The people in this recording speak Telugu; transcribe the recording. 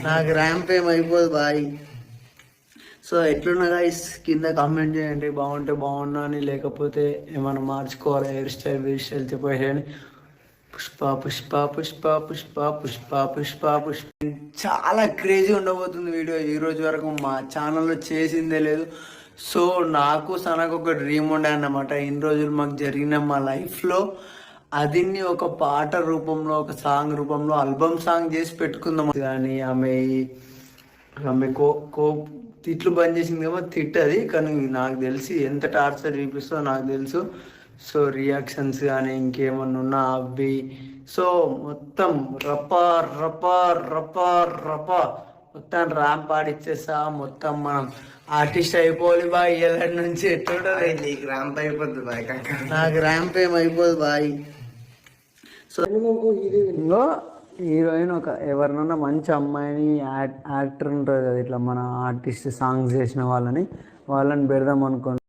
నాకు ర్యాంప్ ఏం అయిపోదు బాయ్. సో ఎట్లున్నా గైస్ కింద కామెంట్ చేయండి, బాగుంటే బాగున్నా అని, లేకపోతే ఏమైనా మార్చుకోవాలి హెయిర్ స్టైల్ చెప్పేసి. పుష్ప పుష్ప పుష్ప పుష్ప పుష్ప పుష్ప పుష్ప చాలా క్రేజీ ఉండబోతుంది వీడియో. ఈ రోజు వరకు మా ఛానల్లో చేసిందే లేదు. సో నాకు సనకు ఒక డ్రీమ్ ఉండే అన్నమాట. ఇన్ని రోజులు మాకు జరిగిన మా లైఫ్లో అది ఒక పాట రూపంలో, ఒక సాంగ్ రూపంలో ఆల్బమ్ సాంగ్ చేసి పెట్టుకుందాం. కానీ ఆమె తిట్లు బంద్ చేసింది కదా, తిట్టది. కానీ నాకు తెలిసి ఎంత టార్చర్ చూపిస్తుందో నాకు తెలుసు. సో రియాక్షన్స్ కానీ ఇంకేమన్నా ఉన్నా అవి, సో మొత్తం రప రప రప రప మొత్తం ర్యాంప్ ఆడిచ్చేస్తా. మొత్తం మనం ఆర్టిస్ట్ అయిపోవాలి బాయ్. ఎల్లడి నుంచి ఎట్లుంటుంది నీకు ర్యాంప్ అయిపోద్ది బాయ్. నాకు ర్యాంప్ ఏం అయిపోదు బాయ్. సో ఇంకో హీరోయిన్ ఎవరినన్నా మంచి అమ్మాయిని యాక్టర్ ఉంటుంది కదా, ఇట్లా మన ఆర్టిస్ట్ సాంగ్స్ చేసిన వాళ్ళని పెడదాం అనుకోండి.